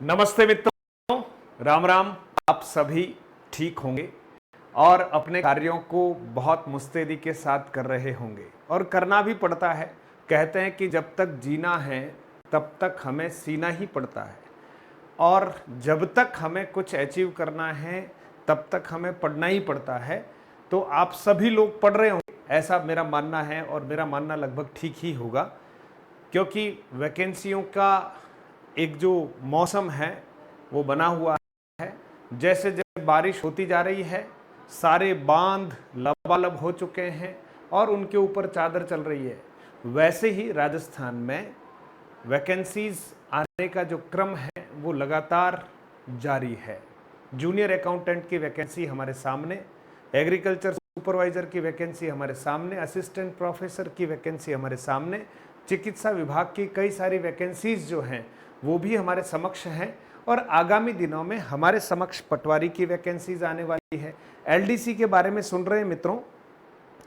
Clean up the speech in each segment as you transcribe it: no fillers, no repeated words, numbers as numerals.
नमस्ते मित्रों, राम राम। आप सभी ठीक होंगे और अपने कार्यों को बहुत मुस्तैदी के साथ कर रहे होंगे और करना भी पड़ता है। कहते हैं कि जब तक जीना है तब तक हमें सीना ही पड़ता है और जब तक हमें कुछ अचीव करना है तब तक हमें पढ़ना ही पड़ता है। तो आप सभी लोग पढ़ रहे होंगे, ऐसा मेरा मानना है और मेरा मानना लगभग ठीक ही होगा, क्योंकि वैकेंसियों का एक जो मौसम है वो बना हुआ है। जैसे जैसे बारिश होती जा रही है, सारे बांध लबालब हो चुके हैं और उनके ऊपर चादर चल रही है। वैसे ही राजस्थान में वैकेंसीज आने का जो क्रम है वो लगातार जारी है। जूनियर अकाउंटेंट की वैकेंसी हमारे सामने, एग्रीकल्चर सुपरवाइजर की वैकेंसी हमारे सामने, असिस्टेंट प्रोफेसर की वैकेंसी हमारे सामने, चिकित्सा विभाग की कई सारी वैकेंसीज जो हैं वो भी हमारे समक्ष हैं और आगामी दिनों में हमारे समक्ष पटवारी की वैकेंसीज आने वाली है। एलडीसी के बारे में सुन रहे हैं मित्रों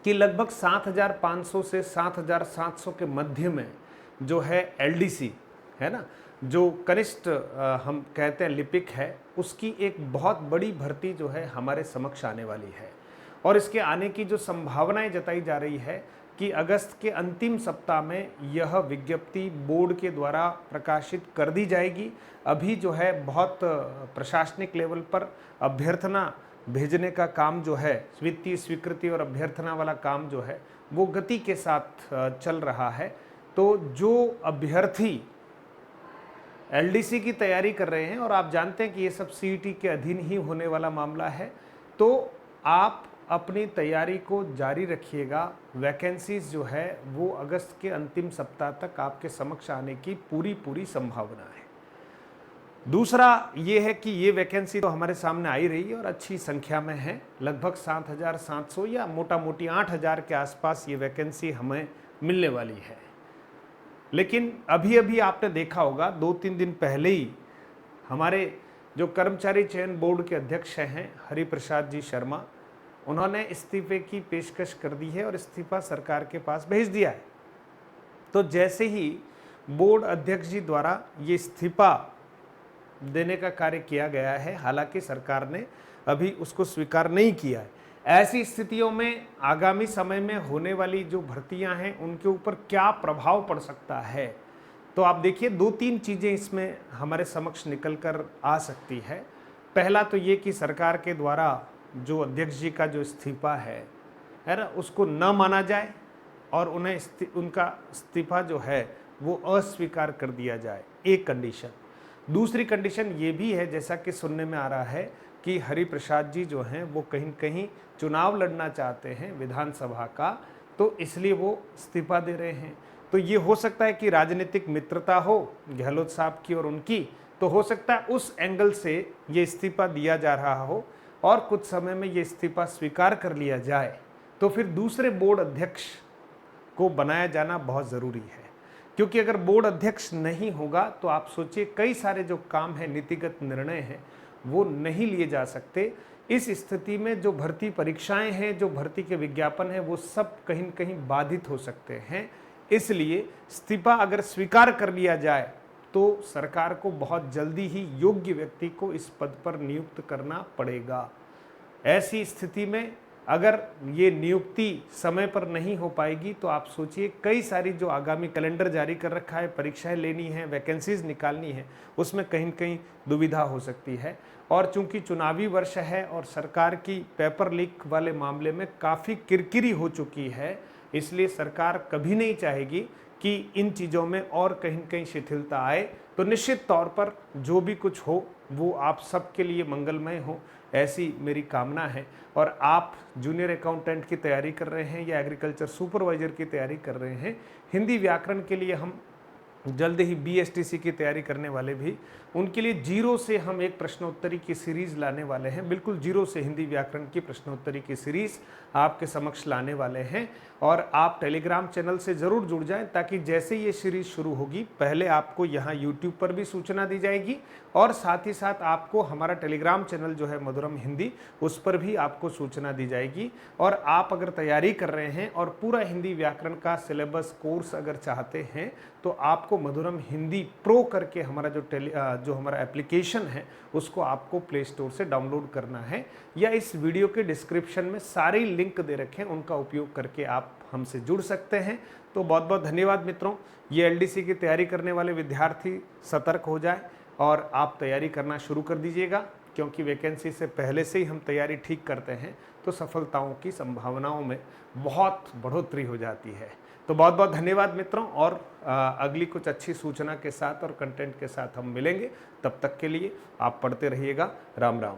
कि लगभग 7,500 से 7,700 के मध्य में जो है एलडीसी है ना, जो कनिष्ठ हम कहते हैं लिपिक है, उसकी एक बहुत बड़ी भर्ती जो है हमारे समक्ष आने वाली है। और इसके आने की जो संभावनाएं जताई जा रही है कि अगस्त के अंतिम सप्ताह में यह विज्ञप्ति बोर्ड के द्वारा प्रकाशित कर दी जाएगी। अभी जो है बहुत प्रशासनिक लेवल पर अभ्यर्थना भेजने का काम जो है, वित्तीय स्वीकृति और अभ्यर्थना वाला काम जो है वो गति के साथ चल रहा है। तो जो अभ्यर्थी एलडीसी की तैयारी कर रहे हैं और आप जानते हैं कि ये सब सीईटी के अधीन ही होने वाला मामला है, तो आप अपनी तैयारी को जारी रखिएगा। वैकेंसीज जो है वो अगस्त के अंतिम सप्ताह तक आपके समक्ष आने की पूरी संभावना है। दूसरा ये है कि ये वैकेंसी तो हमारे सामने आई रही है और अच्छी संख्या में है, लगभग 7,700 या मोटा मोटी 8,000 के आसपास ये वैकेंसी हमें मिलने वाली है। लेकिन अभी अभी आपने देखा होगा 2-3 दिन पहले ही हमारे जो कर्मचारी चयन बोर्ड के अध्यक्ष हैं हरिप्रसाद जी शर्मा, उन्होंने इस्तीफे की पेशकश कर दी है और इस्तीफा सरकार के पास भेज दिया है। तो जैसे ही बोर्ड अध्यक्ष जी द्वारा ये इस्तीफा देने का कार्य किया गया है, हालांकि सरकार ने अभी उसको स्वीकार नहीं किया है, ऐसी स्थितियों में आगामी समय में होने वाली जो भर्तियां हैं उनके ऊपर क्या प्रभाव पड़ सकता है। तो आप देखिए 2-3 चीज़ें इसमें हमारे समक्ष निकल कर आ सकती है। पहला तो ये कि सरकार के द्वारा जो अध्यक्ष जी का जो इस्तीफा है ना, उसको न माना जाए और उन्हें उनका इस्तीफा जो है वो अस्वीकार कर दिया जाए, एक कंडीशन। दूसरी कंडीशन ये भी है, जैसा कि सुनने में आ रहा है कि हरिप्रसाद जी जो हैं वो कहीं कहीं चुनाव लड़ना चाहते हैं विधानसभा का, तो इसलिए वो इस्तीफा दे रहे हैं। तो ये हो सकता है कि राजनीतिक मित्रता हो गहलोत साहब की और उनकी, तो हो सकता है उस एंगल से ये इस्तीफा दिया जा रहा हो और कुछ समय में ये इस्तीफा स्वीकार कर लिया जाए तो फिर दूसरे बोर्ड अध्यक्ष को बनाया जाना बहुत ज़रूरी है। क्योंकि अगर बोर्ड अध्यक्ष नहीं होगा तो आप सोचिए कई सारे जो काम हैं, नीतिगत निर्णय हैं, वो नहीं लिए जा सकते। इस स्थिति में जो भर्ती परीक्षाएं हैं, जो भर्ती के विज्ञापन हैं, वो सब कहीं न कहीं बाधित हो सकते हैं। इसलिए इस्तीफा अगर स्वीकार कर लिया जाए तो सरकार को बहुत जल्दी ही योग्य व्यक्ति को इस पद पर नियुक्त करना पड़ेगा। ऐसी स्थिति में अगर ये नियुक्ति समय पर नहीं हो पाएगी तो आप सोचिए कई सारी जो आगामी कैलेंडर जारी कर रखा है, परीक्षाएं लेनी है, वैकेंसीज निकालनी है, उसमें कहीं न कहीं दुविधा हो सकती है। और चूंकि चुनावी वर्ष है और सरकार की पेपर लीक वाले मामले में काफ़ी किरकिरी हो चुकी है, इसलिए सरकार कभी नहीं चाहेगी कि इन चीज़ों में और कहीं न कहीं शिथिलता आए। तो निश्चित तौर पर जो भी कुछ हो वो आप सबके लिए मंगलमय हो, ऐसी मेरी कामना है। और आप जूनियर अकाउंटेंट की तैयारी कर रहे हैं या एग्रीकल्चर सुपरवाइजर की तैयारी कर रहे हैं, हिंदी व्याकरण के लिए हम जल्द ही बीएसटीसी की तैयारी करने वाले भी, उनके लिए जीरो से हम एक प्रश्नोत्तरी की सीरीज़ लाने वाले हैं। बिल्कुल जीरो से हिंदी व्याकरण की प्रश्नोत्तरी की सीरीज़ आपके समक्ष लाने वाले हैं। और आप टेलीग्राम चैनल से ज़रूर जुड़ जाएं ताकि जैसे ये सीरीज़ शुरू होगी पहले आपको यहाँ यूट्यूब पर भी सूचना दी जाएगी और साथ ही साथ आपको हमारा टेलीग्राम चैनल जो है मधुरम हिंदी, उस पर भी आपको सूचना दी जाएगी। और आप अगर तैयारी कर रहे हैं और पूरा हिंदी व्याकरण का सिलेबस कोर्स अगर चाहते हैं तो आपको आपको मधुरम हिंदी प्रो करके हमारा जो हमारा एप्लीकेशन है उसको आपको प्ले स्टोर से डाउनलोड करना है, या इस वीडियो के डिस्क्रिप्शन में सारे लिंक दे रखे हैं, उनका उपयोग करके आप हमसे जुड़ सकते हैं। तो बहुत बहुत धन्यवाद मित्रों। ये एलडीसी की तैयारी करने वाले विद्यार्थी सतर्क हो जाए और आप तैयारी करना शुरू कर दीजिएगा, क्योंकि वैकेंसी से पहले से ही हम तैयारी ठीक करते हैं तो सफलताओं की संभावनाओं में बहुत बढ़ोतरी हो जाती है। तो बहुत बहुत धन्यवाद मित्रों, और अगली कुछ अच्छी सूचना के साथ और कंटेंट के साथ हम मिलेंगे। तब तक के लिए आप पढ़ते रहिएगा। राम राम।